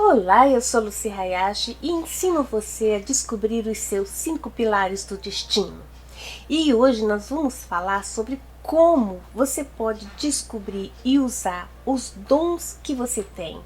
Olá, eu sou Lucy Hayashi e ensino você a descobrir os seus 5 pilares do destino. E hoje nós vamos falar sobre como você pode descobrir e usar os dons que você tem.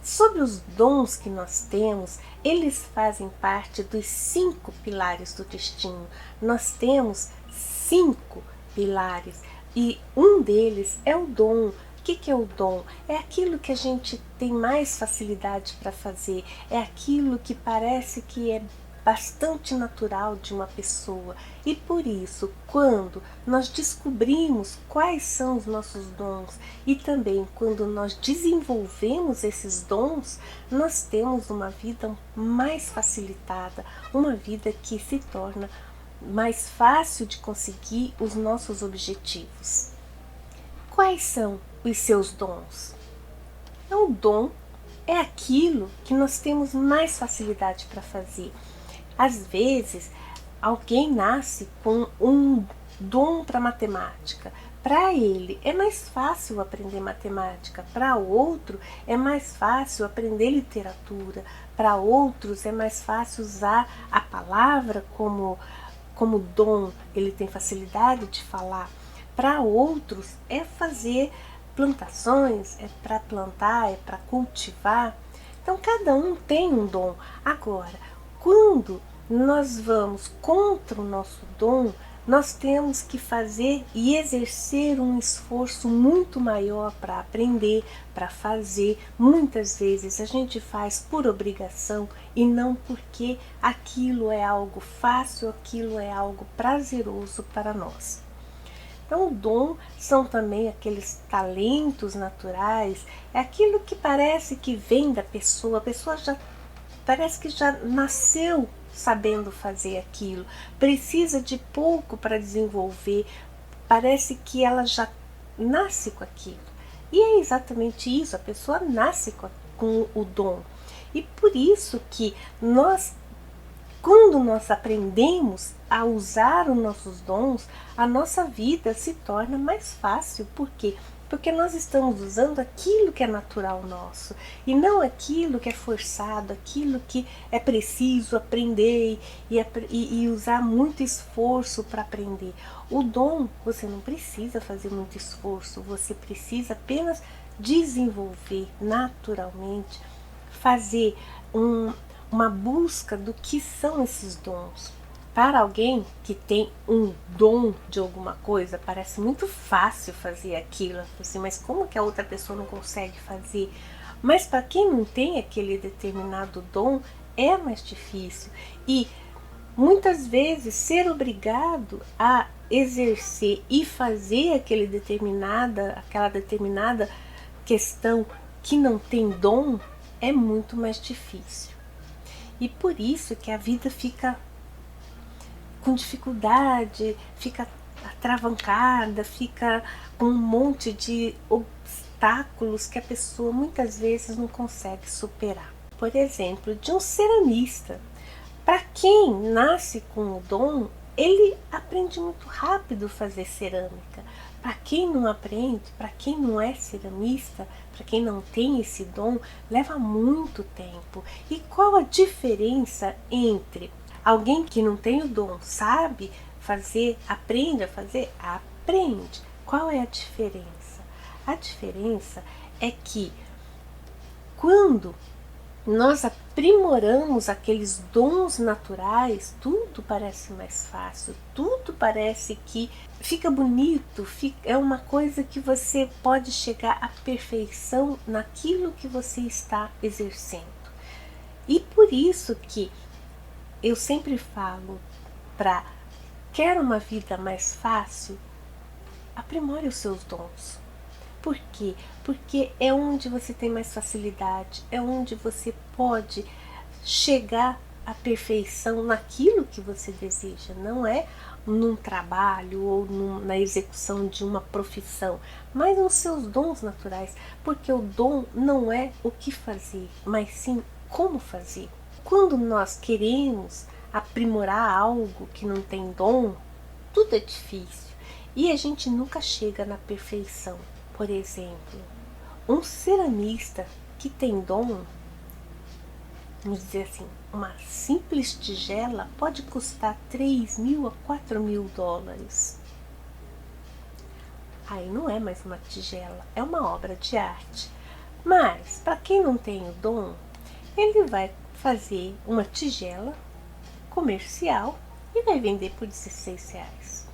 Sobre os dons que nós temos, eles fazem parte dos 5 pilares do destino. Nós temos 5 pilares e um deles é o dom. O que é o dom? É aquilo que a gente tem mais facilidade para fazer, é aquilo que parece que é bastante natural de uma pessoa. E por isso, quando nós descobrimos quais são os nossos dons e também quando nós desenvolvemos esses dons, nós temos uma vida mais facilitada, uma vida que se torna mais fácil de conseguir os nossos objetivos. Quais são os seus dons? O dom é aquilo que nós temos mais facilidade para fazer. Às vezes, alguém nasce com um dom para matemática. Para ele é mais fácil aprender matemática, para outro é mais fácil aprender literatura, para outros é mais fácil usar a palavra como dom, ele tem facilidade de falar. Para outros é fazer plantações, é para plantar, é para cultivar. Então cada um tem um dom. Agora, quando nós vamos contra o nosso dom, nós temos que fazer e exercer um esforço muito maior para aprender, para fazer. Muitas vezes a gente faz por obrigação e não porque aquilo é algo fácil, aquilo é algo prazeroso para nós. Então, o dom são também aqueles talentos naturais, é aquilo que parece que vem da pessoa, a pessoa já parece que já nasceu sabendo fazer aquilo, precisa de pouco para desenvolver, parece que ela já nasce com aquilo. E é exatamente isso, a pessoa nasce com o dom. E por isso que quando nós aprendemos a usar os nossos dons, a nossa vida se torna mais fácil. Por quê? Porque nós estamos usando aquilo que é natural nosso e não aquilo que é forçado, aquilo que é preciso aprender e usar muito esforço para aprender. O dom, você não precisa fazer muito esforço, você precisa apenas desenvolver naturalmente, fazer uma busca do que são esses dons. Para alguém que tem um dom de alguma coisa, parece muito fácil fazer aquilo, assim, mas como que a outra pessoa não consegue fazer? Mas para quem não tem aquele determinado dom, é mais difícil. E muitas vezes ser obrigado a exercer e fazer aquela determinada questão que não tem dom é muito mais difícil. E por isso que a vida fica com dificuldade, fica atravancada, fica com um monte de obstáculos que a pessoa muitas vezes não consegue superar. Por exemplo, de um ceramista. Para quem nasce com o dom, ele aprende muito rápido fazer cerâmica. Para quem não aprende, para quem não é ceramista, para quem não tem esse dom, leva muito tempo. E qual a diferença entre alguém que não tem o dom, sabe fazer, aprende a fazer? Aprende. Qual é a diferença? A diferença é que quando nós aprimoramos aqueles dons naturais, tudo parece mais fácil, tudo parece que fica bonito, é uma coisa que você pode chegar à perfeição naquilo que você está exercendo. E por isso que eu sempre falo quer uma vida mais fácil, aprimore os seus dons. Por quê? Porque é onde você tem mais facilidade, é onde você pode chegar à perfeição naquilo que você deseja. Não é num trabalho ou na execução de uma profissão, mas nos seus dons naturais. Porque o dom não é o que fazer, mas sim como fazer. Quando nós queremos aprimorar algo que não tem dom, tudo é difícil e a gente nunca chega na perfeição. Por exemplo, um ceramista que tem dom, vamos dizer assim, uma simples tigela pode custar 3.000 a 4.000 dólares. Aí não é mais uma tigela, é uma obra de arte. Mas, para quem não tem o dom, ele vai fazer uma tigela comercial e vai vender por 16 reais.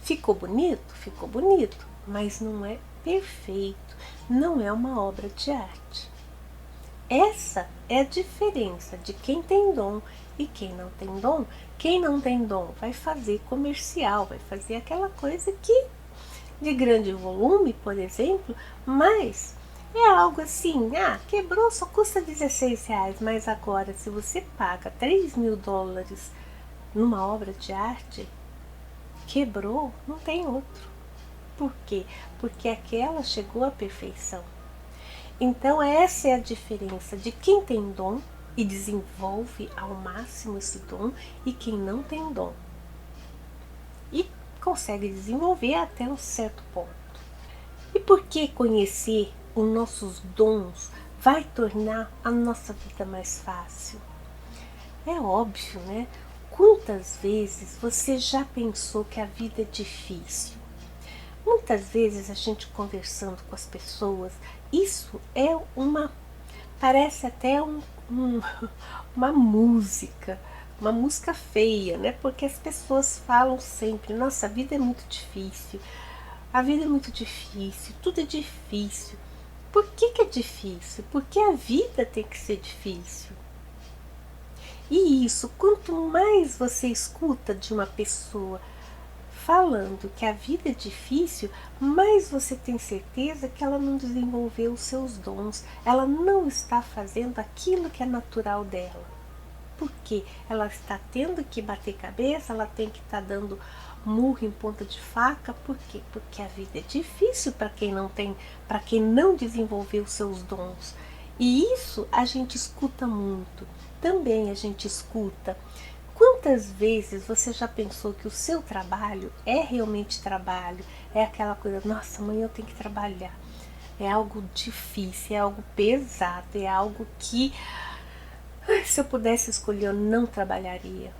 Ficou bonito? Ficou bonito, mas não é perfeito, não é uma obra de arte. Essa é a diferença de quem tem dom e quem não tem dom. Quem não tem dom vai fazer comercial, vai fazer aquela coisa que de grande volume, por exemplo, mas é algo assim, quebrou, só custa 16 reais, mas agora se você paga 3.000 dólares numa obra de arte, quebrou, não tem outro. Por quê? Porque aquela chegou à perfeição. Então essa é a diferença de quem tem dom e desenvolve ao máximo esse dom e quem não tem dom. E consegue desenvolver até um certo ponto. E por que conhecer os nossos dons vai tornar a nossa vida mais fácil? É óbvio, né? Quantas vezes você já pensou que a vida é difícil? Muitas vezes a gente conversando com as pessoas, isso é parece até uma música feia, né? Porque as pessoas falam sempre, nossa, a vida é muito difícil, a vida é muito difícil, tudo é difícil. Por que é difícil? Porque a vida tem que ser difícil. E isso, quanto mais você escuta de uma pessoa falando que a vida é difícil, mais você tem certeza que ela não desenvolveu os seus dons, ela não está fazendo aquilo que é natural dela. Porque ela está tendo que bater cabeça, ela tem que estar dando murro em ponta de faca. Por quê? Porque a vida é difícil para quem não tem, para quem não desenvolveu os seus dons. E isso a gente escuta muito. Também a gente escuta. Quantas vezes você já pensou que o seu trabalho é realmente trabalho? É aquela coisa, nossa, amanhã eu tenho que trabalhar. É algo difícil, é algo pesado, é algo que, se eu pudesse escolher, eu não trabalharia.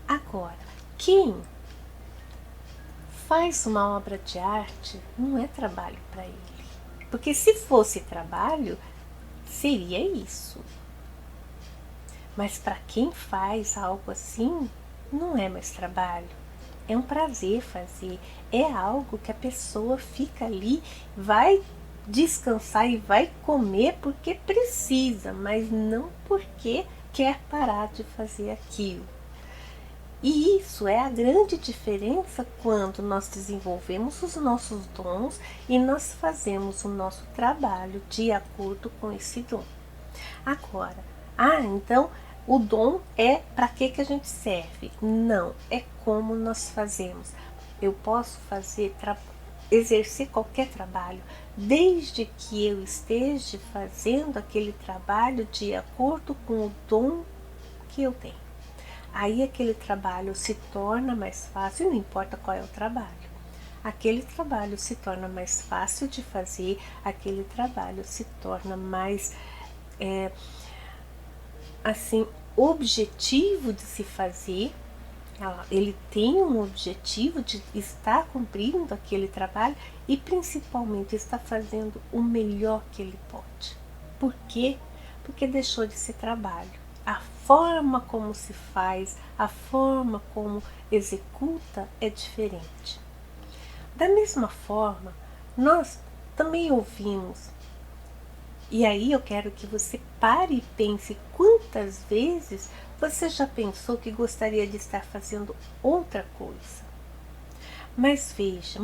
Agora, quem faz uma obra de arte não é trabalho para ele. Porque se fosse trabalho, seria isso. Mas para quem faz algo assim, não é mais trabalho. É um prazer fazer. É algo que a pessoa fica ali, vai descansar e vai comer porque precisa, mas não porque quer parar de fazer aquilo. E isso é a grande diferença quando nós desenvolvemos os nossos dons e nós fazemos o nosso trabalho de acordo com esse dom. Agora, então o dom é para que a gente serve? Não, é como nós fazemos. Eu posso exercer qualquer trabalho, desde que eu esteja fazendo aquele trabalho de acordo com o dom que eu tenho. Aí aquele trabalho se torna mais fácil, não importa qual é o trabalho. Aquele trabalho se torna mais fácil de fazer, aquele trabalho se torna mais objetivo de se fazer. Ele tem um objetivo de estar cumprindo aquele trabalho e principalmente está fazendo o melhor que ele pode. Por quê? Porque deixou de ser trabalho. A forma como se faz, a forma como executa é diferente. Da mesma forma, nós também ouvimos. E aí eu quero que você pare e pense quantas vezes você já pensou que gostaria de estar fazendo outra coisa. Mas veja,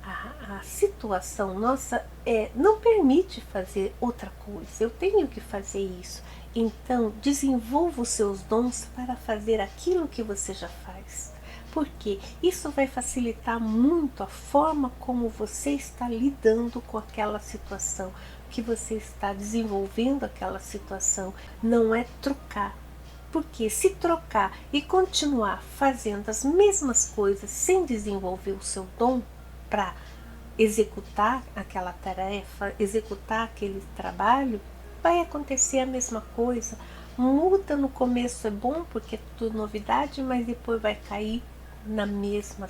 a situação nossa não permite fazer outra coisa. Eu tenho que fazer isso. Então, desenvolva os seus dons para fazer aquilo que você já faz. Porque isso vai facilitar muito a forma como você está lidando com aquela situação, que você está desenvolvendo aquela situação. Não é trocar. Porque se trocar e continuar fazendo as mesmas coisas sem desenvolver o seu dom para executar aquela tarefa, executar aquele trabalho, vai acontecer a mesma coisa. Muda no começo é bom porque é tudo novidade, mas depois vai cair na mesma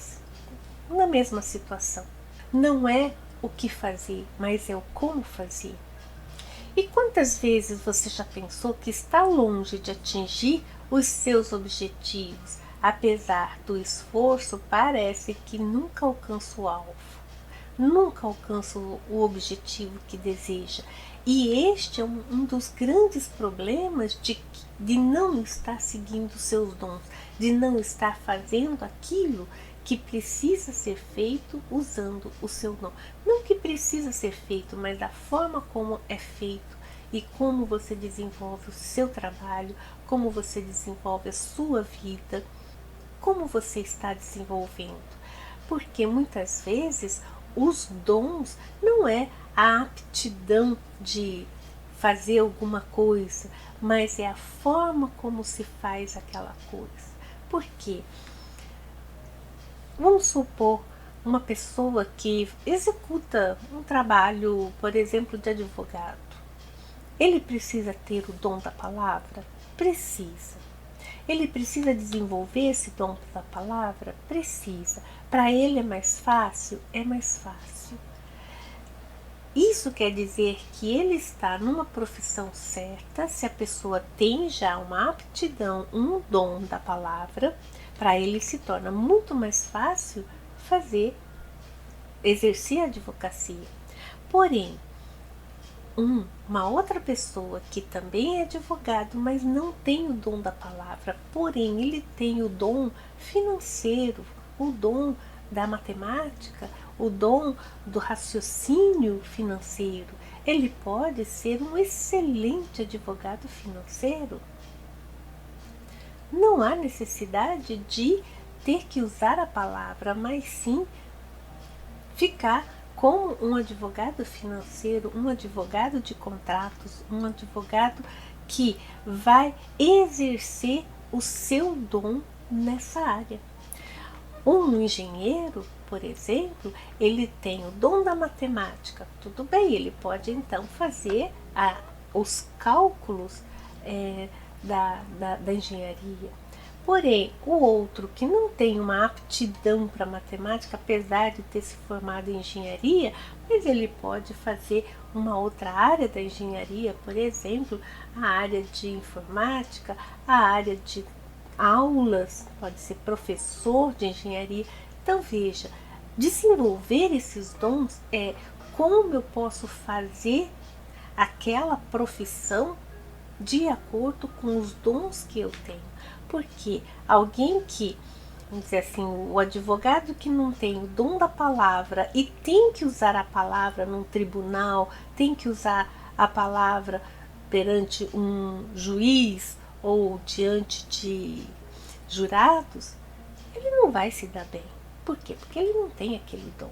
situação. Não é o que fazer, mas é o como fazer. E quantas vezes você já pensou que está longe de atingir os seus objetivos? Apesar do esforço, parece que nunca alcança o alvo, nunca alcança o objetivo que deseja. E este é um dos grandes problemas de não estar seguindo seus dons, de não estar fazendo aquilo que precisa ser feito usando o seu dom. Não que precisa ser feito, mas da forma como é feito e como você desenvolve o seu trabalho, como você desenvolve a sua vida, como você está desenvolvendo. Porque muitas vezes os dons não é a aptidão de fazer alguma coisa, mas é a forma como se faz aquela coisa. Por quê? Vamos supor uma pessoa que executa um trabalho, por exemplo, de advogado. Ele precisa ter o dom da palavra? Precisa. Ele precisa desenvolver esse dom da palavra? Precisa. Para ele é mais fácil? É mais fácil. Isso quer dizer que ele está numa profissão certa, se a pessoa tem já uma aptidão, um dom da palavra, para ele se torna muito mais fácil exercer a advocacia. Porém, uma outra pessoa que também é advogado, mas não tem o dom da palavra, porém ele tem o dom financeiro, o dom da matemática, o dom do raciocínio financeiro. Ele pode ser um excelente advogado financeiro. Não há necessidade de ter que usar a palavra, mas sim ficar como um advogado financeiro, um advogado de contratos, um advogado que vai exercer o seu dom nessa área. Um engenheiro, por exemplo, ele tem o dom da matemática. Tudo bem, ele pode então fazer os cálculos da engenharia. Porém, o outro que não tem uma aptidão para matemática, apesar de ter se formado em engenharia, mas ele pode fazer uma outra área da engenharia, por exemplo, a área de informática, a área de aulas, pode ser professor de engenharia. Então veja, desenvolver esses dons é como eu posso fazer aquela profissão de acordo com os dons que eu tenho. Porque alguém que, vamos dizer assim, o advogado que não tem o dom da palavra e tem que usar a palavra num tribunal, tem que usar a palavra perante um juiz ou diante de jurados, ele não vai se dar bem. Por quê? Porque ele não tem aquele dom.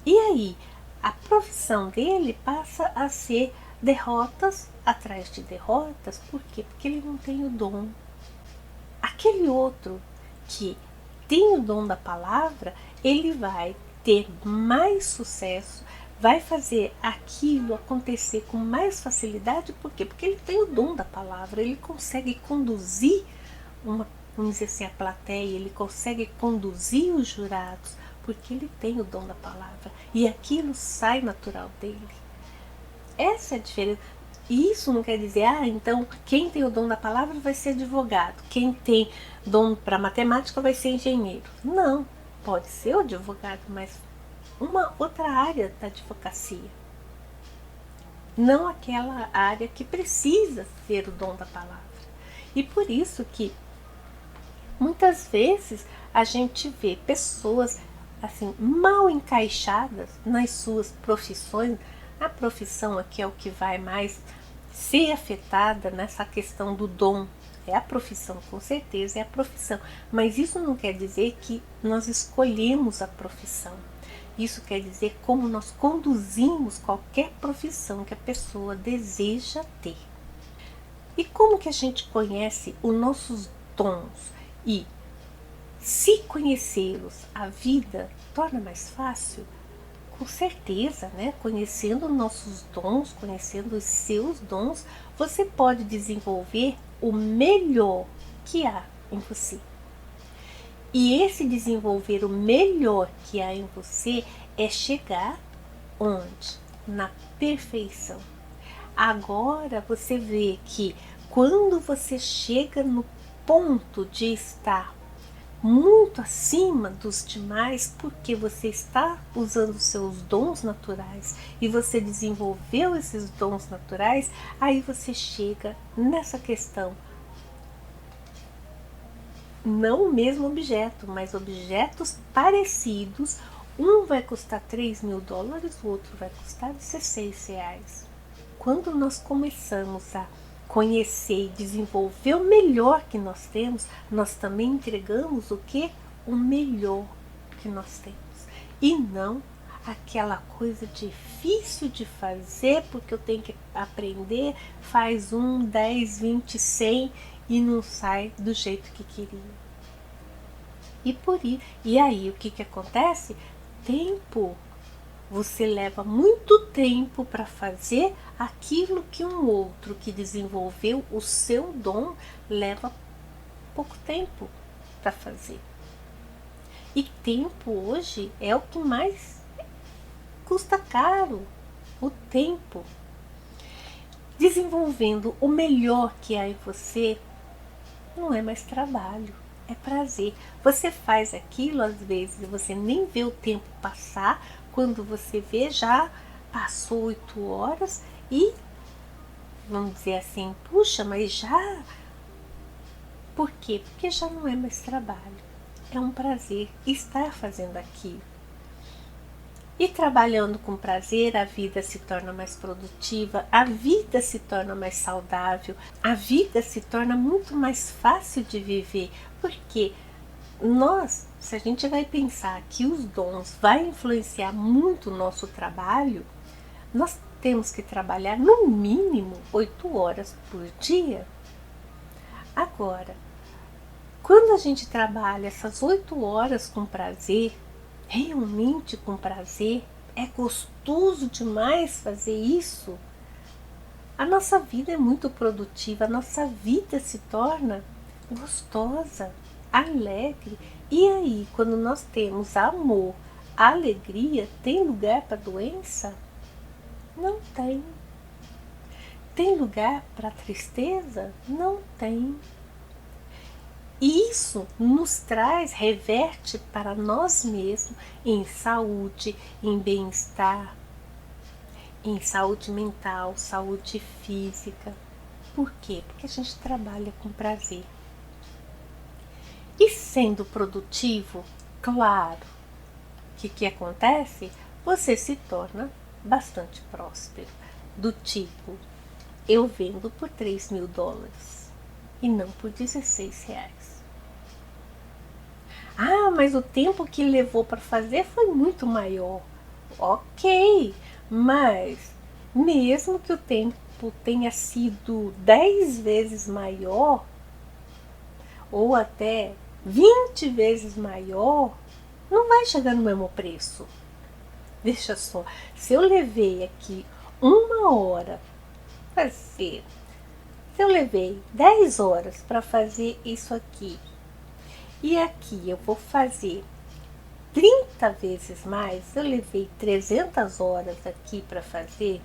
E aí, a profissão dele passa a ser derrotas atrás de derrotas. Por quê? Porque ele não tem o dom. Aquele outro que tem o dom da palavra, ele vai ter mais sucesso, vai fazer aquilo acontecer com mais facilidade. Por quê? Porque ele tem o dom da palavra, ele consegue conduzir vamos dizer assim, a plateia, ele consegue conduzir os jurados, porque ele tem o dom da palavra e aquilo sai natural dele. Essa é a diferença. Isso não quer dizer, então quem tem o dom da palavra vai ser advogado, quem tem dom para matemática vai ser engenheiro. Não, pode ser o advogado, mas uma outra área da advocacia. Não aquela área que precisa ter o dom da palavra. E por isso que muitas vezes a gente vê pessoas assim mal encaixadas nas suas profissões. A profissão aqui é o que vai mais ser afetada nessa questão do dom. É a profissão, com certeza é a profissão. Mas isso não quer dizer que nós escolhemos a profissão. Isso quer dizer como nós conduzimos qualquer profissão que a pessoa deseja ter. E como que a gente conhece os nossos dons? E se conhecê-los, a vida torna mais fácil? Com certeza, né? Conhecendo nossos dons, conhecendo os seus dons, você pode desenvolver o melhor que há em você. E esse desenvolver o melhor que há em você é chegar onde? Na perfeição. Agora você vê que quando você chega no ponto de estar muito acima dos demais, porque você está usando seus dons naturais e você desenvolveu esses dons naturais, aí você chega nessa questão. Não o mesmo objeto, mas objetos parecidos. Um vai custar 3 mil dólares, o outro vai custar 16 reais. Quando nós começamos a conhecer e desenvolver o melhor que nós temos, nós também entregamos o que? O melhor que nós temos. E não aquela coisa difícil de fazer, porque eu tenho que aprender, faz 1, 10, 20, 100 e não sai do jeito que queria. E aí o que acontece? Tempo. Você leva muito tempo para fazer aquilo que um outro que desenvolveu o seu dom leva pouco tempo para fazer. E tempo hoje é o que mais custa caro, o tempo. Desenvolvendo o melhor que há em você não é mais trabalho, é prazer. Você faz aquilo, às vezes você nem vê o tempo passar, quando você vê já passou 8 horas e vamos dizer assim, puxa, mas já... Por quê? Porque já não é mais trabalho, é um prazer estar fazendo aquilo. E trabalhando com prazer, a vida se torna mais produtiva, a vida se torna mais saudável, a vida se torna muito mais fácil de viver, porque nós, se a gente vai pensar que os dons vai influenciar muito o nosso trabalho, nós temos que trabalhar no mínimo 8 horas por dia. Agora, quando a gente trabalha essas 8 horas com prazer, realmente com prazer, é gostoso demais fazer isso, a nossa vida é muito produtiva, a nossa vida se torna gostosa, alegre. E aí, quando nós temos amor, alegria, tem lugar para doença? Não tem. Tem lugar para tristeza? Não tem. E isso nos traz, reverte para nós mesmos em saúde, em bem-estar, em saúde mental, saúde física. Por quê? Porque a gente trabalha com prazer. E sendo produtivo, claro, o que acontece? Você se torna bastante próspero. Do tipo, eu vendo por 3 mil dólares e não por 16 reais. Ah, mas o tempo que levou para fazer foi muito maior. Ok, mas mesmo que o tempo tenha sido 10 vezes maior, ou até 20 vezes maior, não vai chegar no mesmo preço. Veja só, se eu levei aqui 1 hora para fazer, se eu levei 10 horas para fazer isso aqui, e aqui eu vou fazer 30 vezes mais, eu levei 300 horas aqui para fazer,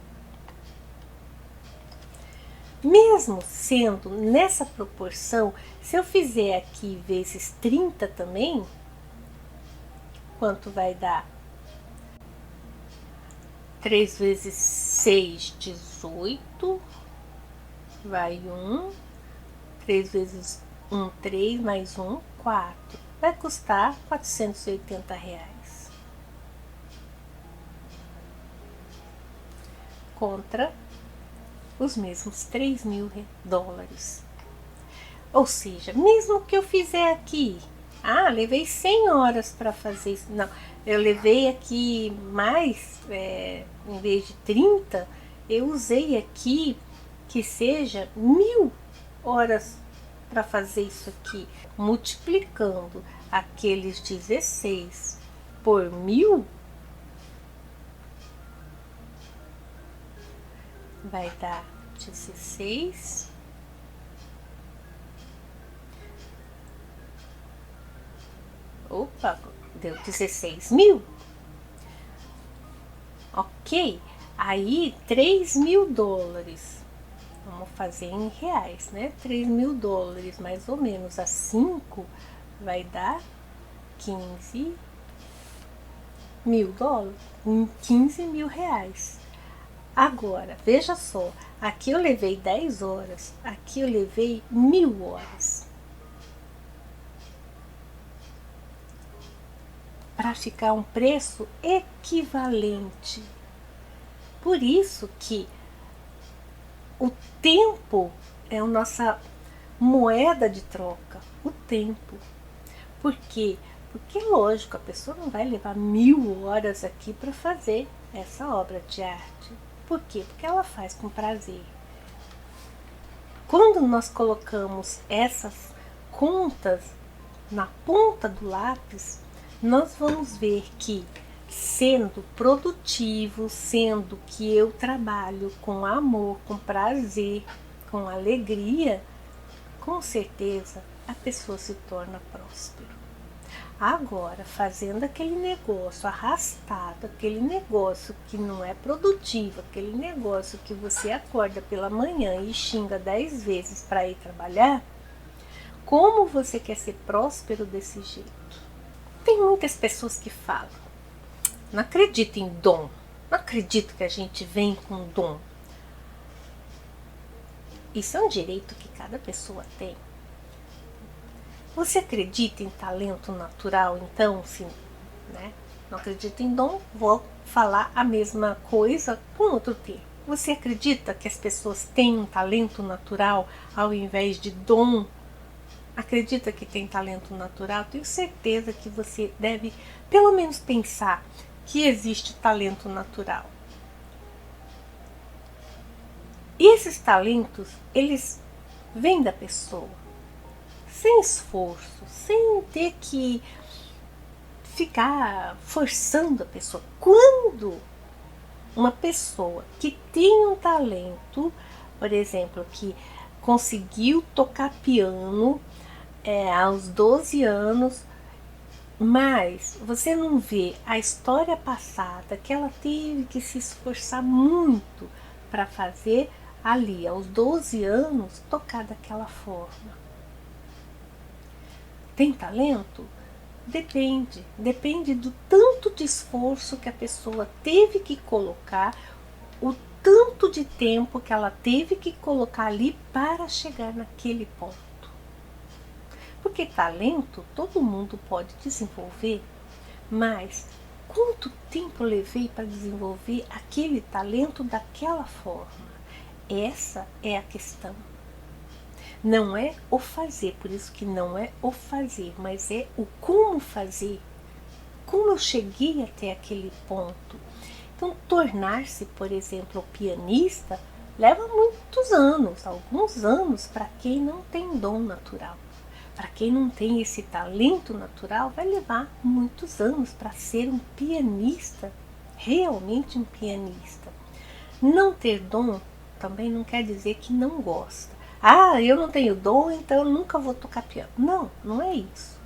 mesmo sendo nessa proporção, se eu fizer aqui vezes 30 também, quanto vai dar? 3 vezes 6, 18, vai 1, 3 vezes 1, 3, mais 1, 4, vai custar 480 reais. Contra os mesmos 3 mil dólares. Ou seja, mesmo que eu fizer aqui, levei 100 horas para fazer isso, não, eu levei aqui mais, em vez de 30, eu usei aqui que seja 1000 horas para fazer isso aqui, multiplicando aqueles 16 por 1000 vai dar 16. Opa, deu 16.000. Ok, aí $3.000. Vamos fazer em reais, né? $3.000 mais ou menos a 5 vai dar $15.000. R$15.000. Agora, veja só, aqui eu levei 10 horas, aqui eu levei 1.000 horas. Para ficar um preço equivalente. Por isso que o tempo é a nossa moeda de troca, o tempo. Por quê? Porque, lógico, a pessoa não vai levar 1.000 horas aqui para fazer essa obra de arte. Por quê? Porque ela faz com prazer. Quando nós colocamos essas contas na ponta do lápis, nós vamos ver que, sendo produtivo, sendo que eu trabalho com amor, com prazer, com alegria, com certeza a pessoa se torna próspero. Agora, fazendo aquele negócio arrastado, aquele negócio que não é produtivo, aquele negócio que você acorda pela manhã e xinga 10 vezes para ir trabalhar, como você quer ser próspero desse jeito? Tem muitas pessoas que falam, não acredito em dom, não acredito que a gente vem com dom. Isso é um direito que cada pessoa tem. Você acredita em talento natural, então, sim, né? Não acredito em dom, vou falar a mesma coisa com outro termo. Você acredita que as pessoas têm um talento natural ao invés de dom? Acredita que tem talento natural? Tenho certeza que você deve, pelo menos, pensar que existe talento natural. E esses talentos, eles vêm da pessoa, sem esforço, sem ter que ficar forçando a pessoa. Quando uma pessoa que tem um talento, por exemplo, que conseguiu tocar piano aos 12 anos, mas você não vê a história passada que ela teve que se esforçar muito para fazer ali, aos 12 anos, tocar daquela forma. Tem talento? Depende do tanto de esforço que a pessoa teve que colocar, o tanto de tempo que ela teve que colocar ali para chegar naquele ponto. Porque talento todo mundo pode desenvolver, mas quanto tempo eu levei para desenvolver aquele talento daquela forma? Essa é a questão. Não é o fazer, por isso que não é o fazer, mas é o como fazer. Como eu cheguei até aquele ponto. Então, tornar-se, por exemplo, pianista leva muitos anos, alguns anos, para quem não tem dom natural. Para quem não tem esse talento natural, vai levar muitos anos para ser um pianista, realmente um pianista. Não ter dom também não quer dizer que não gosta. Ah, eu não tenho dom, então eu nunca vou tocar piano. Não, não é isso.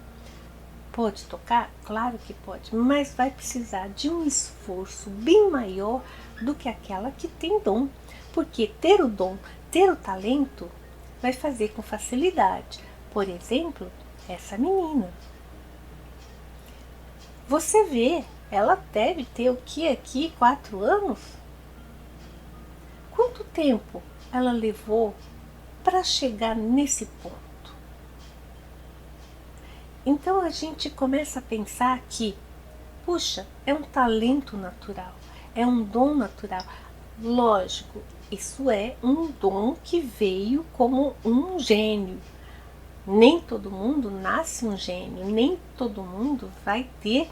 Pode tocar? Claro que pode, mas vai precisar de um esforço bem maior do que aquela que tem dom. Porque ter o dom, ter o talento, vai fazer com facilidade. Por exemplo, essa menina. Você vê, ela deve ter o que aqui? 4 anos? Quanto tempo ela levou para chegar nesse ponto? Então a gente começa a pensar que, puxa, é um talento natural, é um dom natural. Lógico, isso é um dom que veio como um gênio. Nem todo mundo nasce um gênio, nem todo mundo vai ter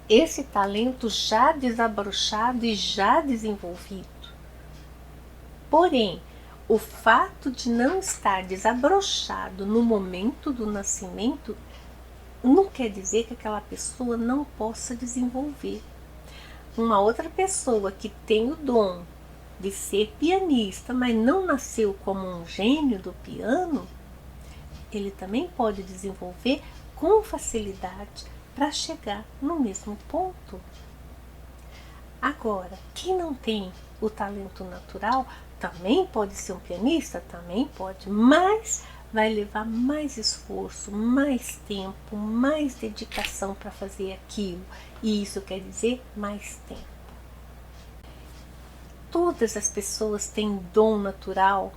esse talento já desabrochado e já desenvolvido. Porém, o fato de não estar desabrochado no momento do nascimento não quer dizer que aquela pessoa não possa desenvolver. Uma outra pessoa que tem o dom de ser pianista, mas não nasceu como um gênio do piano, ele também pode desenvolver com facilidade para chegar no mesmo ponto. Agora, quem não tem o talento natural também pode ser um pianista, também pode, mas vai levar mais esforço, mais tempo, mais dedicação para fazer aquilo. E isso quer dizer mais tempo. Todas as pessoas têm dom natural?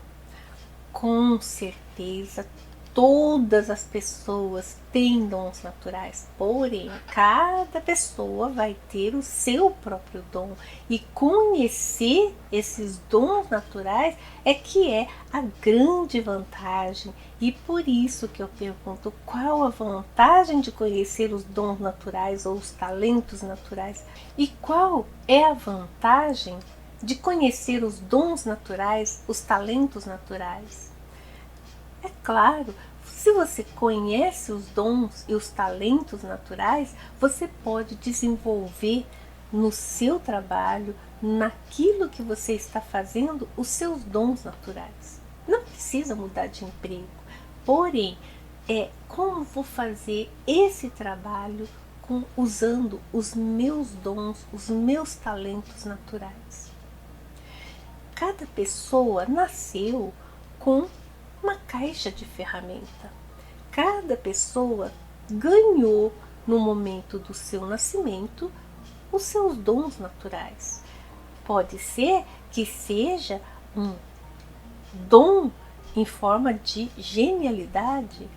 Com certeza, todas as pessoas têm dons naturais, porém, cada pessoa vai ter o seu próprio dom, e conhecer esses dons naturais é que é a grande vantagem. E por isso que eu pergunto, qual a vantagem de conhecer os dons naturais ou os talentos naturais? E qual é a vantagem de conhecer os dons naturais, os talentos naturais? É claro, se você conhece os dons e os talentos naturais, você pode desenvolver no seu trabalho, naquilo que você está fazendo, os seus dons naturais. Não precisa mudar de emprego, porém, como vou fazer esse trabalho usando os meus dons, os meus talentos naturais. Cada pessoa nasceu com uma caixa de ferramenta. Cada pessoa ganhou, no momento do seu nascimento, os seus dons naturais. Pode ser que seja um dom em forma de genialidade,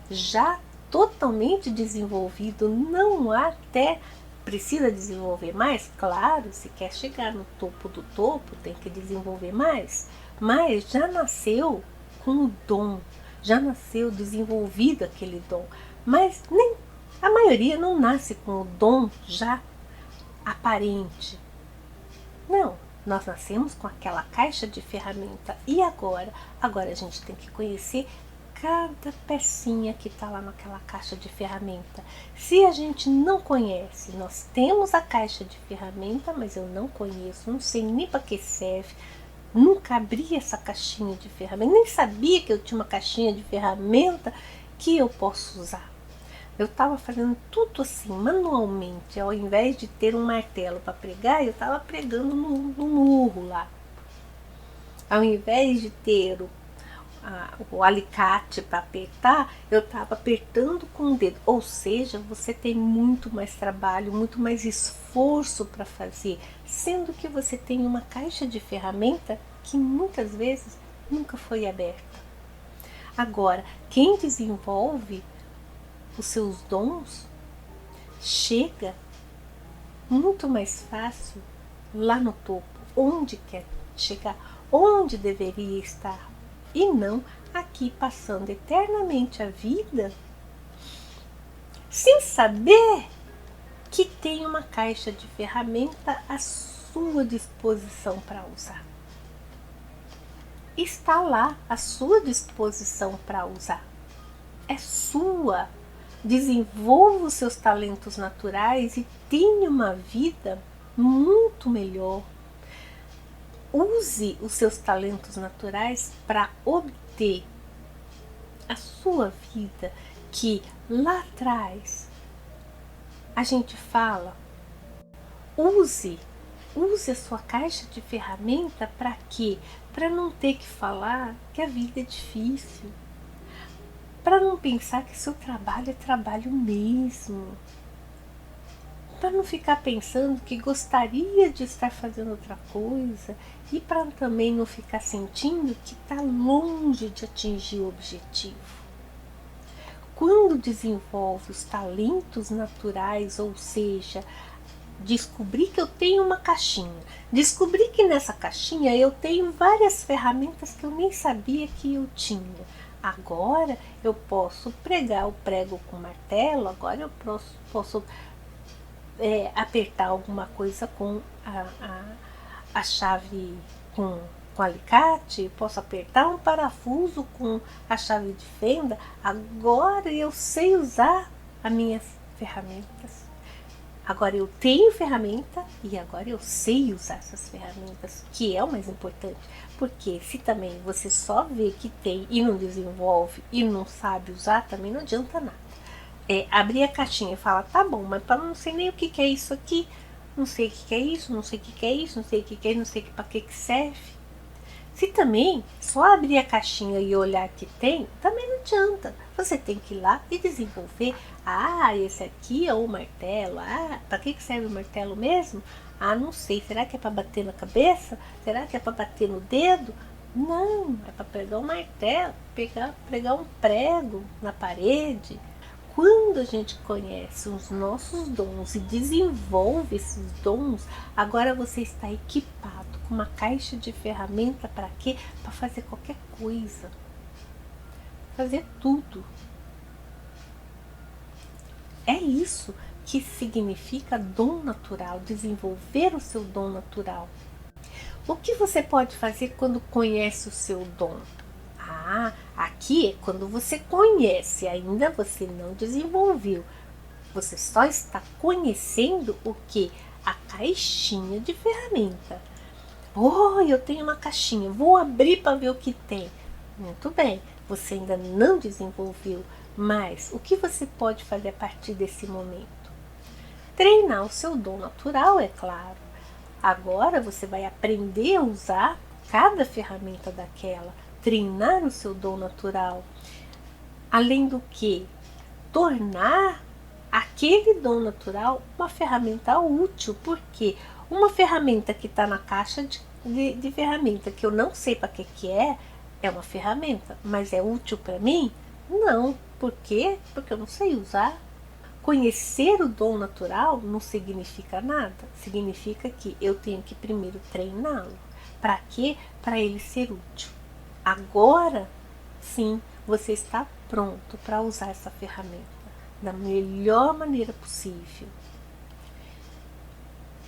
já totalmente desenvolvido, não há até precisa desenvolver mais? Claro, se quer chegar no topo do topo, tem que desenvolver mais, mas já nasceu com o dom, já nasceu desenvolvido aquele dom, mas nem a maioria não nasce com o dom já aparente. Não, nós nascemos com aquela caixa de ferramenta. E agora? Agora a gente tem que conhecer cada pecinha que está lá naquela caixa de ferramenta. Se a gente não conhece, nós temos a caixa de ferramenta, mas eu não conheço, não sei nem para que serve, nunca abri essa caixinha de ferramenta, nem sabia que eu tinha uma caixinha de ferramenta que eu posso usar. Eu estava fazendo tudo assim, manualmente, ao invés de ter um martelo para pregar, eu estava pregando no murro lá. Ao invés de ter o alicate para apertar, eu estava apertando com o dedo. Ou seja, você tem muito mais trabalho, muito mais esforço para fazer, sendo que você tem uma caixa de ferramenta que muitas vezes nunca foi aberta. Agora, quem desenvolve os seus dons chega muito mais fácil lá no topo, onde quer chegar, onde deveria estar, e não aqui passando eternamente a vida sem saber que tem uma caixa de ferramenta à sua disposição para usar. Está lá à sua disposição para usar. É sua. Desenvolva os seus talentos naturais e tenha uma vida muito melhor. Use os seus talentos naturais para obter a sua vida, que lá atrás a gente fala, use a sua caixa de ferramenta para quê? Para não ter que falar que a vida é difícil, para não pensar que seu trabalho é trabalho mesmo, para não ficar pensando que gostaria de estar fazendo outra coisa, e para também não ficar sentindo que está longe de atingir o objetivo. Quando desenvolve os talentos naturais, ou seja, descobri que eu tenho uma caixinha, descobri que nessa caixinha eu tenho várias ferramentas que eu nem sabia que eu tinha. Agora eu posso pregar o prego com martelo, agora eu posso apertar alguma coisa com a chave com alicate, posso apertar um parafuso com a chave de fenda. Agora eu sei usar as minhas ferramentas. Agora eu tenho ferramenta e agora eu sei usar essas ferramentas, que é o mais importante. Porque se também você só vê que tem e não desenvolve e não sabe usar, também não adianta nada. Abrir a caixinha e falar, tá bom, mas eu não sei nem o que é isso aqui, não sei o que é isso, não sei o que é isso, não sei o que é isso, não sei para que serve. Se também só abrir a caixinha e olhar que tem, também não adianta. Você tem que ir lá e desenvolver. Ah, esse aqui é o martelo. Ah, para que serve o martelo mesmo? Ah, não sei. Será que é para bater na cabeça? Será que é para bater no dedo? Não, é para pegar um martelo, pregar um prego na parede. Quando a gente conhece os nossos dons e desenvolve esses dons, agora você está equipado com uma caixa de ferramenta para quê? Para fazer qualquer coisa. Fazer tudo. É isso que significa dom natural, desenvolver o seu dom natural. O que você pode fazer quando conhece o seu dom? Aqui é quando você conhece, ainda você não desenvolveu. Você só está conhecendo o que? A caixinha de ferramenta. Oh, eu tenho uma caixinha, vou abrir para ver o que tem. Muito bem, você ainda não desenvolveu, mas o que você pode fazer a partir desse momento? Treinar o seu dom natural, é claro. Agora você vai aprender a usar cada ferramenta daquela, treinar o seu dom natural. Além do que, tornar aquele dom natural uma ferramenta útil, porque uma ferramenta que está na caixa de ferramenta que eu não sei para que é uma ferramenta, mas é útil para mim? Não. Por quê? Porque eu não sei usar. Conhecer o dom natural não significa nada. Significa que eu tenho que primeiro treiná-lo. Para quê? Para ele ser útil. Agora, sim, você está pronto para usar essa ferramenta da melhor maneira possível.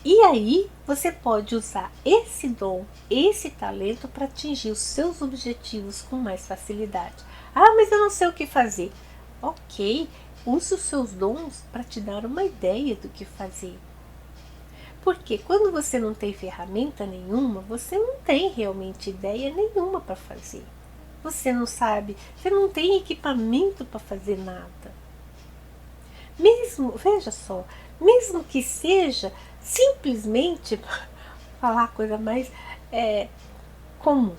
E aí você pode usar esse dom, esse talento para atingir os seus objetivos com mais facilidade. Ah, mas eu não sei o que fazer. Ok, use os seus dons para te dar uma ideia do que fazer. Porque quando você não tem ferramenta nenhuma, você não tem realmente ideia nenhuma para fazer. Você não sabe, você não tem equipamento para fazer nada. Mesmo, veja só, mesmo que seja simplesmente falar a coisa mais comum,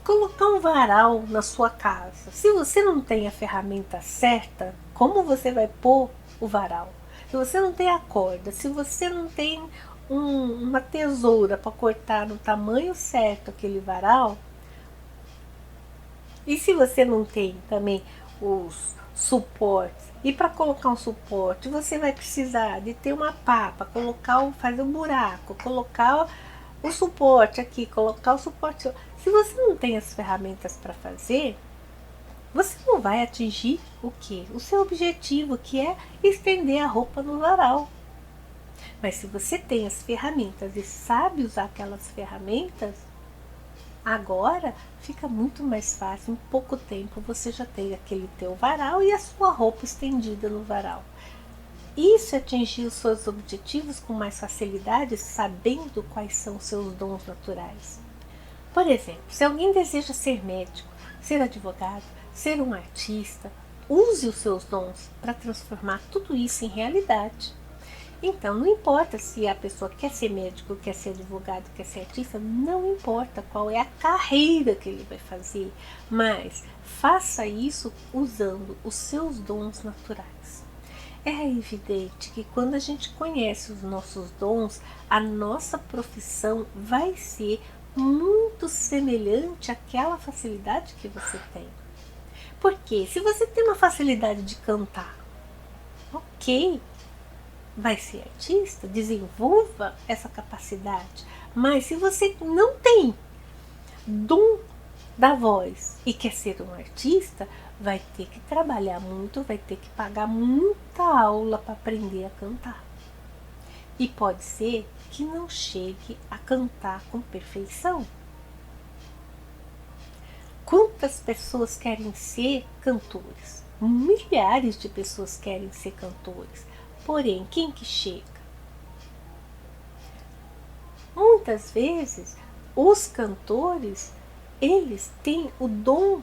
colocar um varal na sua casa. Se você não tem a ferramenta certa, como você vai pôr o varal? Se você não tem a corda, se você não tem uma tesoura para cortar no tamanho certo aquele varal, e se você não tem também os suportes, e para colocar um suporte você vai precisar de ter uma pá para colocar, fazer um buraco, colocar o suporte aqui, colocar o suporte. Se você não tem as ferramentas para fazer, você não vai atingir o que? O seu objetivo, que é estender a roupa no varal. Mas se você tem as ferramentas e sabe usar aquelas ferramentas, agora fica muito mais fácil. Em pouco tempo você já tem aquele teu varal e a sua roupa estendida no varal. Isso é atingir os seus objetivos com mais facilidade, sabendo quais são os seus dons naturais. Por exemplo, se alguém deseja ser médico, ser advogado, ser um artista, use os seus dons para transformar tudo isso em realidade. Então, não importa se a pessoa quer ser médico, quer ser advogado, quer ser artista, não importa qual é a carreira que ele vai fazer, mas faça isso usando os seus dons naturais. É evidente que quando a gente conhece os nossos dons, a nossa profissão vai ser muito semelhante àquela facilidade que você tem. Porque se você tem uma facilidade de cantar, ok, vai ser artista, desenvolva essa capacidade. Mas se você não tem dom da voz e quer ser um artista, vai ter que trabalhar muito, vai ter que pagar muita aula para aprender a cantar. E pode ser que não chegue a cantar com perfeição. Quantas pessoas querem ser cantores? Milhares de pessoas querem ser cantores. Porém, quem que chega? Muitas vezes, os cantores, eles têm o dom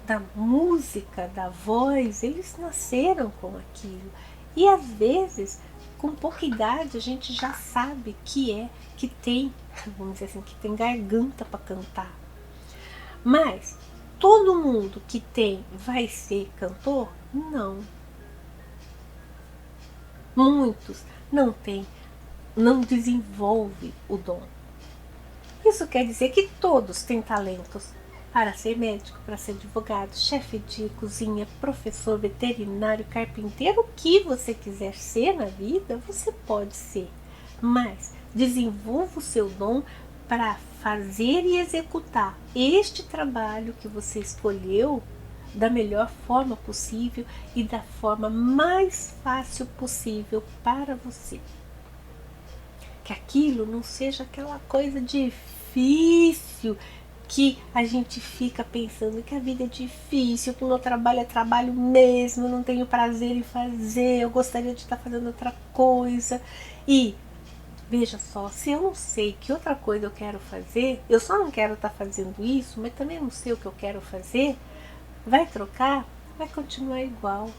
da música, da voz, eles nasceram com aquilo. E às vezes, com pouca idade, a gente já sabe que tem, vamos dizer assim, que tem garganta para cantar. Mas todo mundo que tem vai ser cantor? Não. Muitos não têm, não desenvolve o dom. Isso quer dizer que todos têm talentos para ser médico, para ser advogado, chefe de cozinha, professor, veterinário, carpinteiro, o que você quiser ser na vida, você pode ser. Mas desenvolva o seu dom para fazer e executar este trabalho que você escolheu da melhor forma possível e da forma mais fácil possível para você. Que aquilo não seja aquela coisa difícil que a gente fica pensando que a vida é difícil, que o meu trabalho é trabalho mesmo, eu não tenho prazer em fazer, eu gostaria de estar fazendo outra coisa. E veja só, se eu não sei que outra coisa eu quero fazer, eu só não quero estar fazendo isso, mas também não sei o que eu quero fazer, vai trocar, vai continuar igual.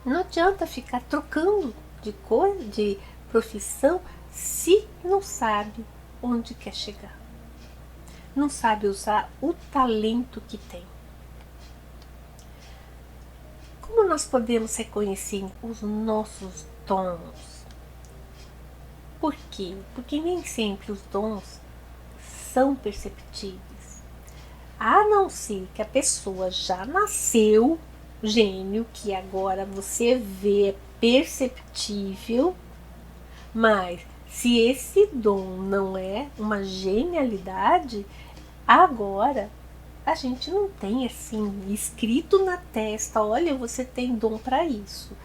Não adianta ficar trocando de coisa, de profissão, se não sabe onde quer chegar. Não sabe usar o talento que tem. Como nós podemos reconhecer os nossos dons? Por quê? Porque nem sempre os dons são perceptíveis. A não ser que a pessoa já nasceu gênio, que agora você vê, é perceptível, mas se esse dom não é uma genialidade, agora a gente não tem assim escrito na testa, olha, você tem dom para isso.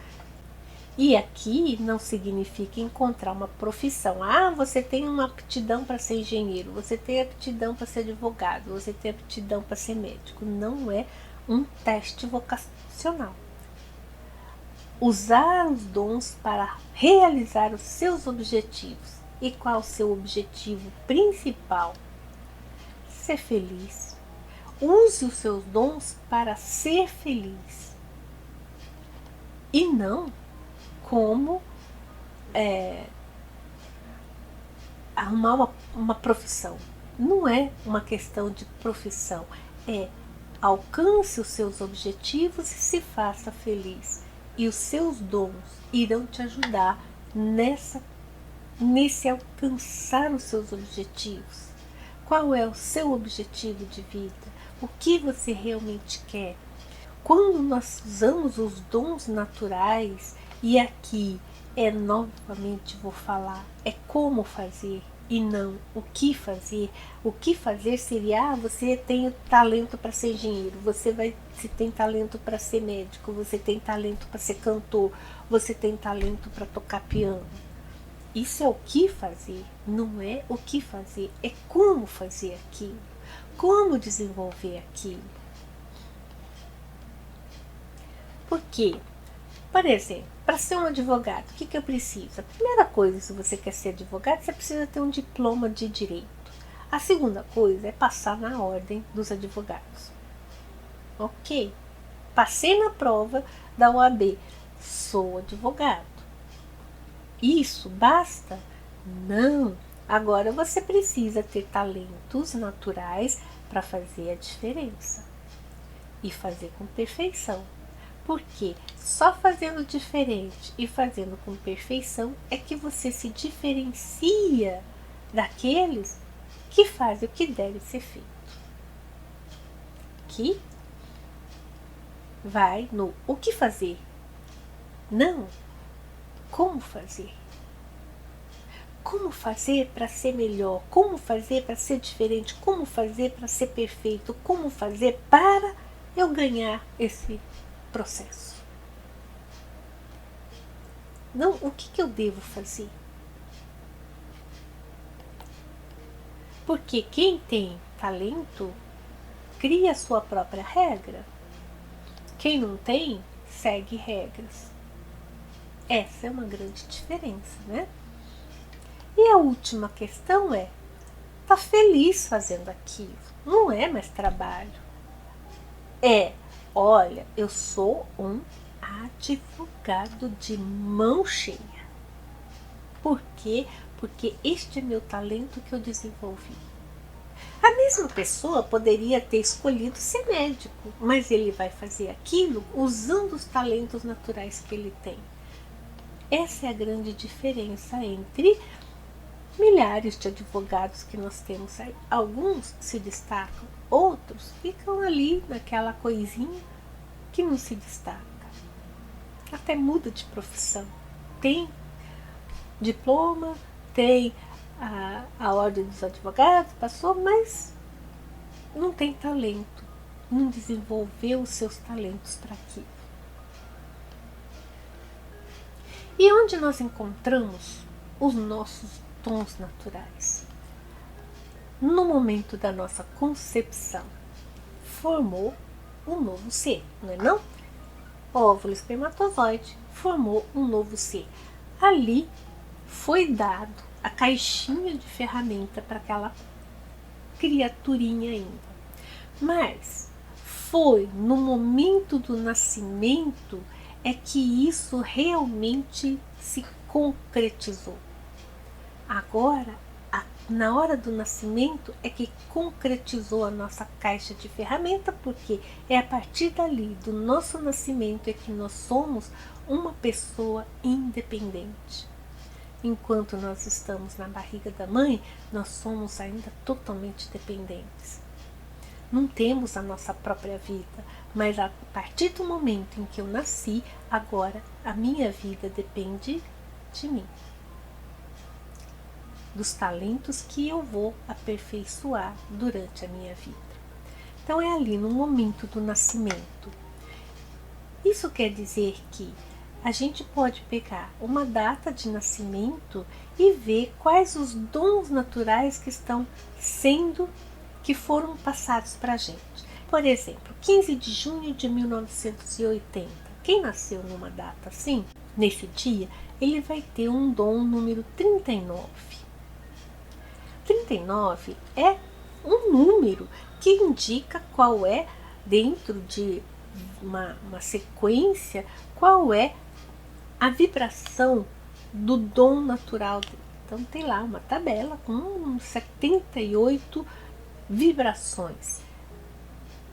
E aqui não significa encontrar uma profissão. Ah, você tem uma aptidão para ser engenheiro, você tem aptidão para ser advogado, você tem aptidão para ser médico. Não é um teste vocacional. Usar os dons para realizar os seus objetivos. E qual o seu objetivo principal? Ser feliz. Use os seus dons para ser feliz. E não como arrumar uma profissão. Não é uma questão de profissão, é alcance os seus objetivos e se faça feliz. E os seus dons irão te ajudar nesse alcançar os seus objetivos. Qual é o seu objetivo de vida? O que você realmente quer? Quando nós usamos os dons naturais, e aqui novamente vou falar, é como fazer e não o que fazer. O que fazer seria, você tem talento para ser engenheiro, você tem talento para ser médico, você tem talento para ser cantor, você tem talento para tocar piano. Isso é o que fazer, não é o que fazer, é como fazer aquilo, como desenvolver aquilo. Por quê? Por exemplo, para ser um advogado, o que eu preciso? A primeira coisa, se você quer ser advogado, você precisa ter um diploma de direito. A segunda coisa é passar na ordem dos advogados. Ok, passei na prova da OAB, sou advogado. Isso basta? Não. Agora você precisa ter talentos naturais para fazer a diferença e fazer com perfeição. Porque só fazendo diferente e fazendo com perfeição é que você se diferencia daqueles que fazem o que deve ser feito. Aqui vai no o que fazer, não como fazer. Como fazer para ser melhor? Como fazer para ser diferente? Como fazer para ser perfeito? Como fazer para eu ganhar esse processo? Não, o que eu devo fazer? Porque quem tem talento cria a sua própria regra. Quem não tem, segue regras. Essa é uma grande diferença, né? E a última questão é, tá feliz fazendo aquilo? Não é mais trabalho. Olha, eu sou um advogado de mão cheia. Por quê? Porque este é meu talento que eu desenvolvi. A mesma pessoa poderia ter escolhido ser médico, mas ele vai fazer aquilo usando os talentos naturais que ele tem. Essa é a grande diferença entre milhares de advogados que nós temos aí. Alguns se destacam, outros ficam ali naquela coisinha que não se destaca. Até muda de profissão. Tem diploma, tem a ordem dos advogados, passou, mas não tem talento, não desenvolveu os seus talentos para aquilo. E onde nós encontramos os nossos dons naturais? No momento da nossa concepção, formou um novo ser, não é não? Óvulo espermatozoide formou um novo ser. Ali foi dado a caixinha de ferramenta para aquela criaturinha ainda. Mas foi no momento do nascimento é que isso realmente se concretizou. Agora, na hora do nascimento é que concretizou a nossa caixa de ferramenta, porque é a partir dali, do nosso nascimento, é que nós somos uma pessoa independente. Enquanto nós estamos na barriga da mãe, nós somos ainda totalmente dependentes. Não temos a nossa própria vida, mas a partir do momento em que eu nasci, agora a minha vida depende de mim, dos talentos que eu vou aperfeiçoar durante a minha vida. Então é ali no momento do nascimento. Isso quer dizer que a gente pode pegar uma data de nascimento e ver quais os dons naturais que foram passados para a gente. Por exemplo, 15 de junho de 1980. Quem nasceu numa data assim, nesse dia, ele vai ter um dom número 39. 39 é um número que indica qual é, dentro de uma sequência, qual é a vibração do dom natural dele. Então tem lá uma tabela com 78 vibrações.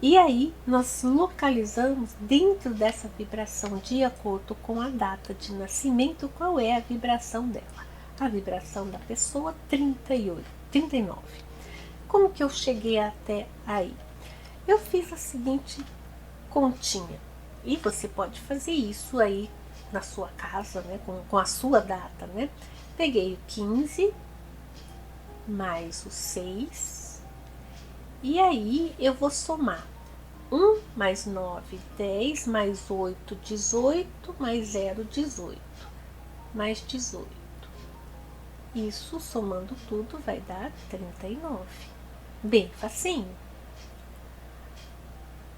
E aí nós localizamos dentro dessa vibração, de acordo com a data de nascimento, qual é a vibração dela. A vibração da pessoa 39. Como que eu cheguei até aí? Eu fiz a seguinte continha. E você pode fazer isso aí na sua casa, né, com a sua data, né? Peguei o 15 mais o 6 e aí eu vou somar 1 mais 9, 10, mais 8, 18, mais 0, 18, mais 18. Isso, somando tudo, vai dar 39. Bem facinho.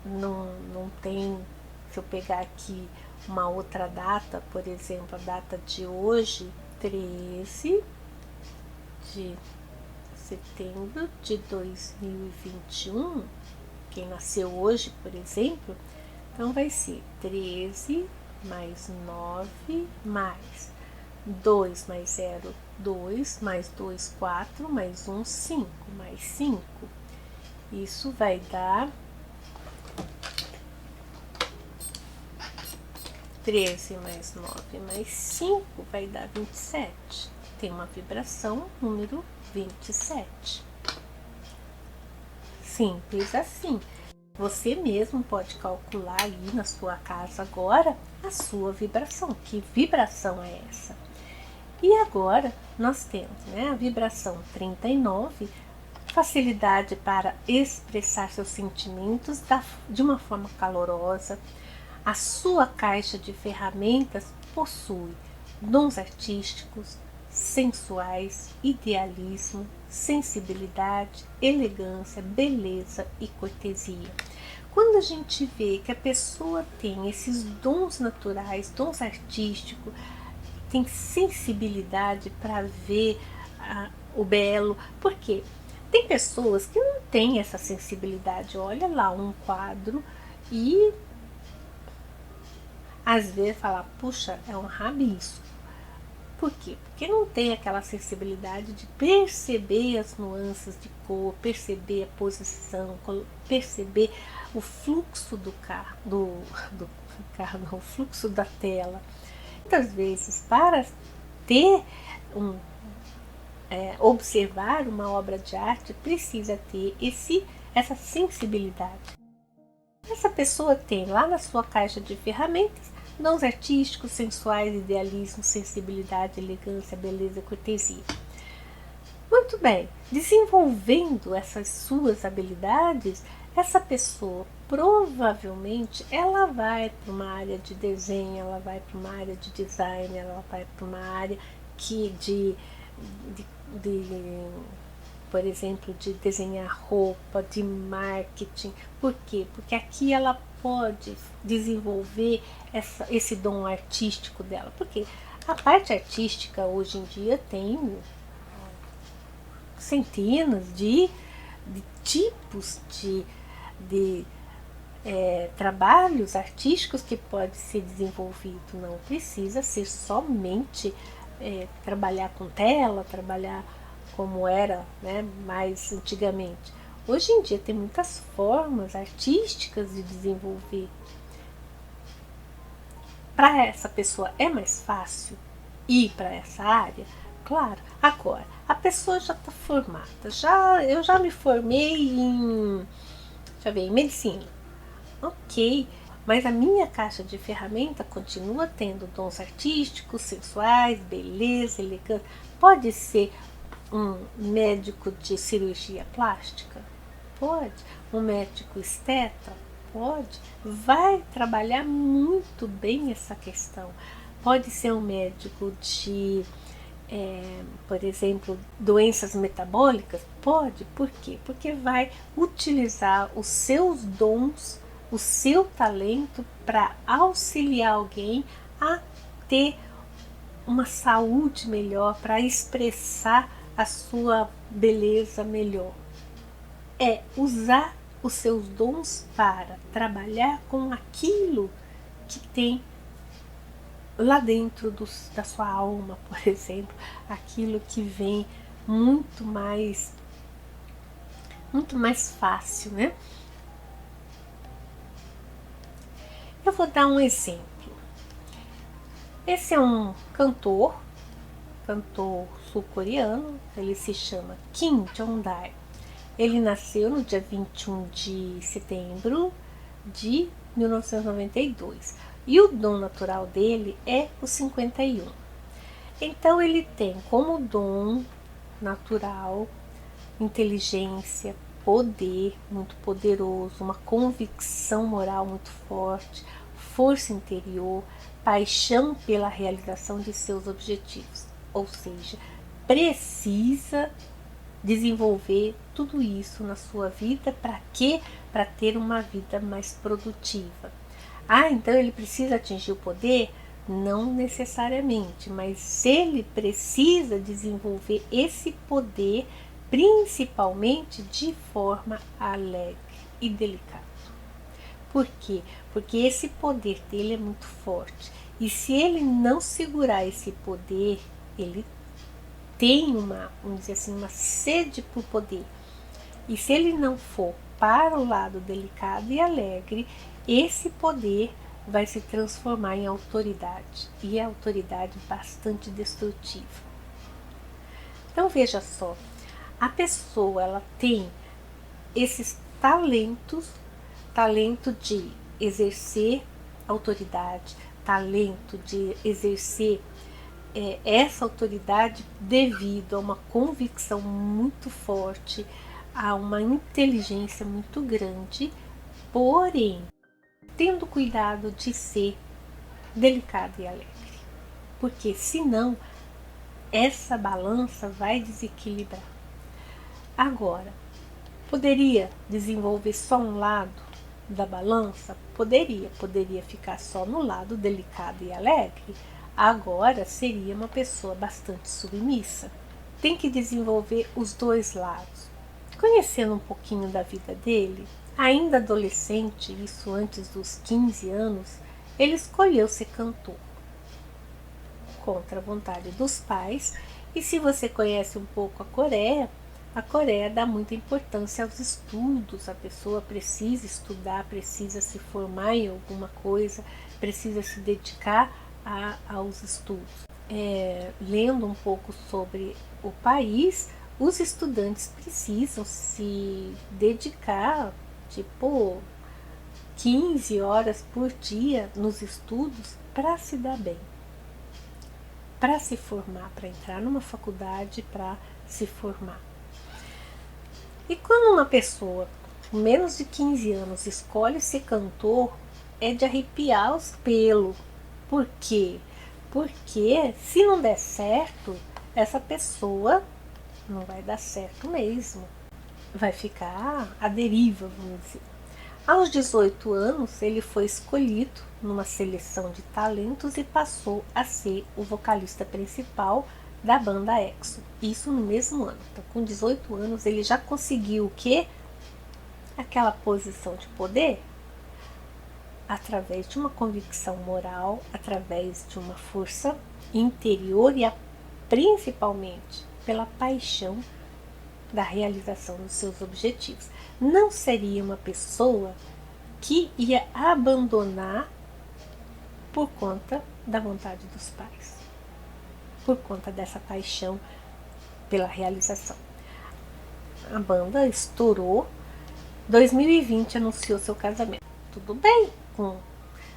Não tem, se eu pegar aqui uma outra data, por exemplo, a data de hoje, 13 de setembro de 2021, quem nasceu hoje, por exemplo, então vai ser 13 mais 9 mais 2 mais 0, 2, mais 2, 4, mais 1, 5, mais 5. Isso vai dar 13 mais 9 mais 5 vai dar 27. Tem uma vibração número 27. Simples assim. Você mesmo pode calcular aí na sua casa agora a sua vibração. Que vibração é essa? E agora nós temos, né, a vibração 39, facilidade para expressar seus sentimentos de uma forma calorosa. A sua caixa de ferramentas possui dons artísticos, sensuais, idealismo, sensibilidade, elegância, beleza e cortesia. Quando a gente vê que a pessoa tem esses dons naturais, dons artísticos, tem sensibilidade para ver o belo, porque tem pessoas que não têm essa sensibilidade. Olha lá um quadro e às vezes fala, puxa, é um rabisco. Por quê? Porque não tem aquela sensibilidade de perceber as nuances de cor, perceber a posição, perceber o fluxo do carro, não, o fluxo da tela. Muitas vezes, para ter observar uma obra de arte, precisa ter essa sensibilidade. Essa pessoa tem lá na sua caixa de ferramentas dons artísticos, sensuais, idealismo, sensibilidade, elegância, beleza, cortesia. Muito bem, desenvolvendo essas suas habilidades, essa pessoa provavelmente ela vai para uma área de desenho, ela vai para uma área de design, ela vai para uma área de por exemplo, de desenhar roupa, de marketing. Por quê? Porque aqui ela pode desenvolver esse dom artístico dela. Porque a parte artística hoje em dia tem centenas de tipos de trabalhos artísticos que pode ser desenvolvido. Não precisa ser somente trabalhar com tela, trabalhar como era, né, mais antigamente. Hoje em dia tem muitas formas artísticas de desenvolver. Para essa pessoa é mais fácil ir para essa área? Claro. Agora, a pessoa já está formada. Eu já me formei em medicina. Ok, mas a minha caixa de ferramenta continua tendo dons artísticos, sensuais, beleza, elegância. Pode ser um médico de cirurgia plástica? Pode. Um médico esteta? Pode. Vai trabalhar muito bem essa questão. Pode ser um médico de, por exemplo, doenças metabólicas? Pode. Por quê? Porque vai utilizar os seus dons, o seu talento para auxiliar alguém a ter uma saúde melhor, para expressar a sua beleza melhor. É usar os seus dons para trabalhar com aquilo que tem lá dentro da sua alma, por exemplo, aquilo que vem muito mais fácil, né? Eu vou dar um exemplo. Esse é um cantor sul-coreano, ele se chama Kim Jong-dae. Ele nasceu no dia 21 de setembro de 1992 e o dom natural dele é o 51. Então ele tem como dom natural inteligência, poder muito poderoso, uma convicção moral muito forte, força interior, paixão pela realização de seus objetivos. Ou seja, precisa desenvolver tudo isso na sua vida. Para quê? Para ter uma vida mais produtiva. Então ele precisa atingir o poder? Não necessariamente, mas ele precisa desenvolver esse poder principalmente de forma alegre e delicada. Por quê? Porque esse poder dele é muito forte. E se ele não segurar esse poder, ele tem vamos dizer assim, uma sede por poder. E se ele não for para o lado delicado e alegre, esse poder vai se transformar em autoridade. E é autoridade bastante destrutiva. Então veja só, a pessoa ela tem esses talentos, talento de exercer autoridade, talento de exercer essa autoridade devido a uma convicção muito forte, a uma inteligência muito grande, porém tendo cuidado de ser delicado e alegre, porque senão essa balança vai desequilibrar. Agora, poderia desenvolver só um lado? da balança? Poderia ficar só no lado delicado e alegre. Agora seria uma pessoa bastante submissa. Tem que desenvolver os dois lados. Conhecendo um pouquinho da vida dele, ainda adolescente, isso antes dos 15 anos, ele escolheu ser cantor, contra a vontade dos pais. E se você conhece um pouco a Coreia dá muita importância aos estudos. A pessoa precisa estudar, precisa se formar em alguma coisa, precisa se dedicar aos estudos. Lendo um pouco sobre o país, os estudantes precisam se dedicar, tipo, 15 horas por dia nos estudos para se dar bem, para se formar, para entrar numa faculdade, para se formar. E quando uma pessoa com menos de 15 anos escolhe ser cantor, é de arrepiar os pelos. Por quê? Porque se não der certo, essa pessoa não vai dar certo mesmo. Vai ficar à deriva, vamos dizer. Aos 18 anos, ele foi escolhido numa seleção de talentos e passou a ser o vocalista principal da banda EXO. Isso no mesmo ano. Então, com 18 anos, ele já conseguiu o quê? Aquela posição de poder, através de uma convicção moral, através de uma força interior e principalmente pela paixão da realização dos seus objetivos. Não seria uma pessoa que ia abandonar por conta da vontade dos pais, por conta dessa paixão pela realização. A banda estourou. 2020 anunciou seu casamento. Tudo bem,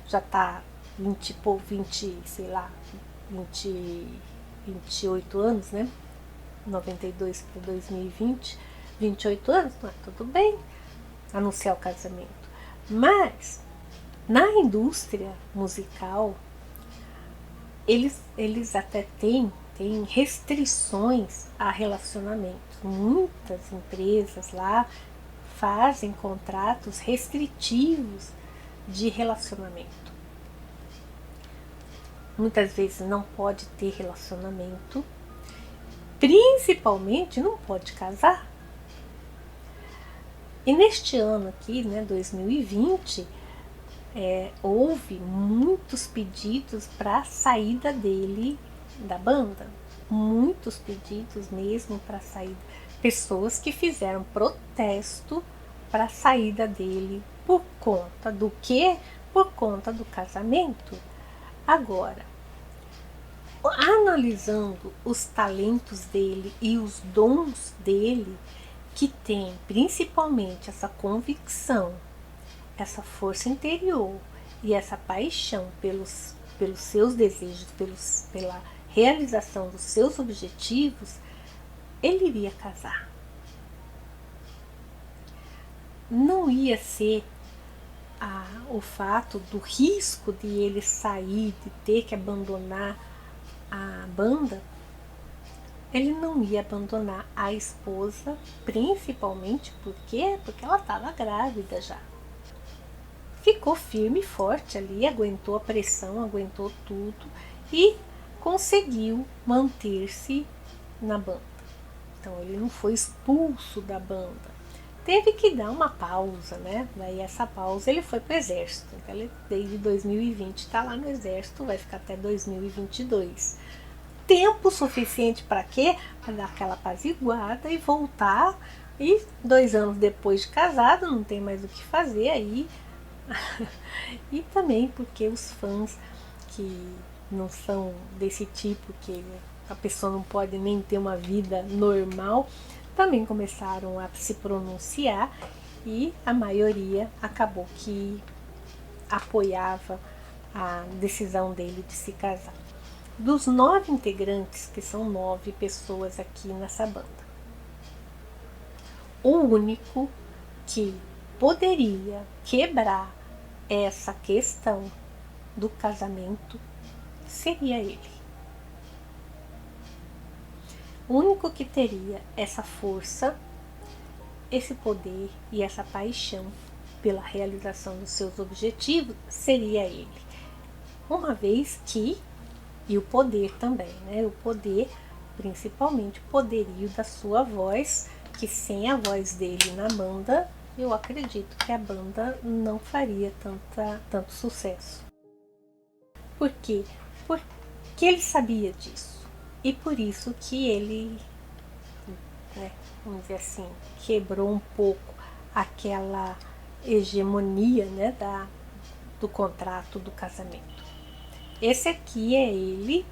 já tá 28 anos, né? 92 para 2020, 28 anos, não é tudo bem anunciar o casamento. Mas na indústria musical, eles até têm restrições a relacionamentos. Muitas empresas lá fazem contratos restritivos de relacionamento. Muitas vezes não pode ter relacionamento, principalmente não pode casar. E neste ano aqui, né, 2020, houve muitos pedidos para a saída dele da banda. Muitos pedidos mesmo para saída. Pessoas que fizeram protesto para a saída dele por conta do quê? Por conta do casamento. Agora, analisando os talentos dele e os dons dele, que tem principalmente essa convicção, essa força interior e essa paixão pelos seus desejos, pela realização dos seus objetivos, ele iria casar. Não ia ser o fato do risco de ele sair, de ter que abandonar a banda. Ele não ia abandonar a esposa, principalmente porque ela estava grávida já. Ficou firme e forte ali, aguentou a pressão, aguentou tudo e conseguiu manter-se na banda. Então ele não foi expulso da banda. Teve que dar uma pausa, né? Daí essa pausa ele foi para o exército. Então ele desde 2020 está lá no exército, vai ficar até 2022. Tempo suficiente para quê? Para dar aquela apaziguada e voltar. E 2 anos depois de casado, não tem mais o que fazer aí. E também porque os fãs que não são desse tipo, que a pessoa não pode nem ter uma vida normal, também começaram a se pronunciar e a maioria acabou que apoiava a decisão dele de se casar. Dos 9 integrantes, que são 9 pessoas aqui nessa banda, o único que poderia quebrar essa questão do casamento seria ele. O único que teria essa força, esse poder e essa paixão pela realização dos seus objetivos seria ele. Uma vez que, e o poder também, né? O poder, principalmente o poderio da sua voz, que sem a voz dele na banda, eu acredito que a banda não faria tanto sucesso. Por quê? Porque ele sabia disso. E por isso que ele, né, vamos dizer assim, quebrou um pouco aquela hegemonia, né, do contrato do casamento. Esse aqui é ele.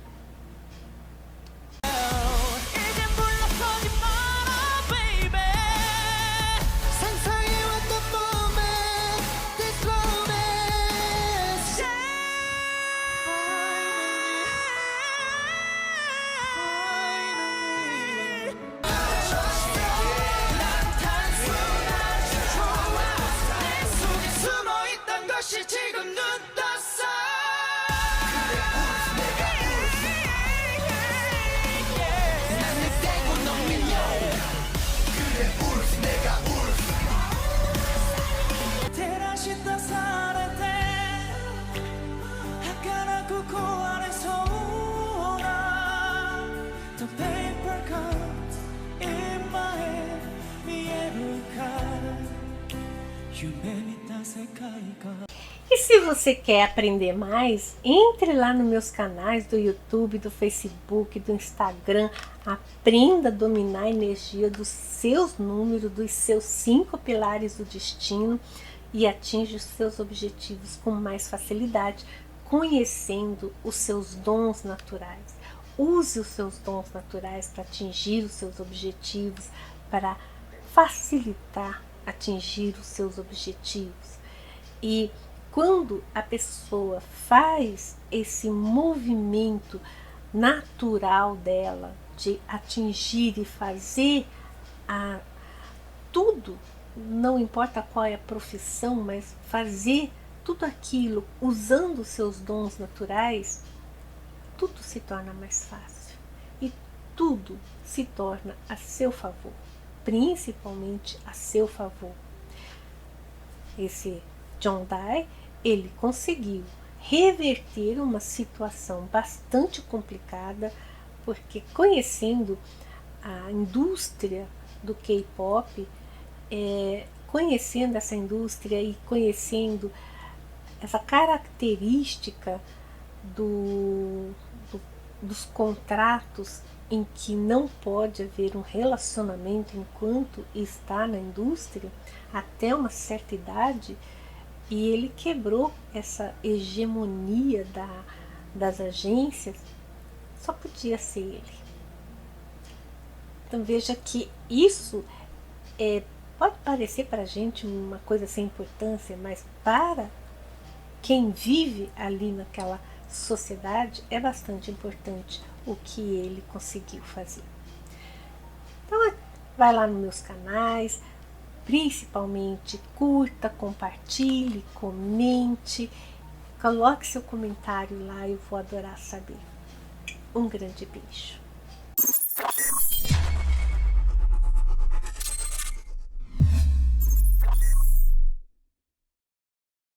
E se você quer aprender mais, entre lá nos meus canais do YouTube, do Facebook, do Instagram. Aprenda a dominar a energia dos seus números, dos seus 5 pilares do destino e atinja os seus objetivos com mais facilidade, conhecendo os seus dons naturais. Use os seus dons naturais para atingir os seus objetivos, para facilitar atingir os seus objetivos. E quando a pessoa faz esse movimento natural dela de atingir e fazer tudo, não importa qual é a profissão, mas fazer tudo aquilo usando os seus dons naturais, tudo se torna mais fácil e tudo se torna a seu favor, principalmente a seu favor. Esse John Dye, ele conseguiu reverter uma situação bastante complicada, porque conhecendo a indústria do K-pop, conhecendo essa indústria e conhecendo essa característica dos contratos em que não pode haver um relacionamento enquanto está na indústria até uma certa idade, e ele quebrou essa hegemonia das agências, só podia ser ele. Então veja que isso pode parecer para a gente uma coisa sem importância, mas para quem vive ali naquela sociedade é bastante importante o que ele conseguiu fazer. Então vai lá nos meus canais, principalmente curta, compartilhe, comente, coloque seu comentário lá, eu vou adorar saber. Um grande beijo.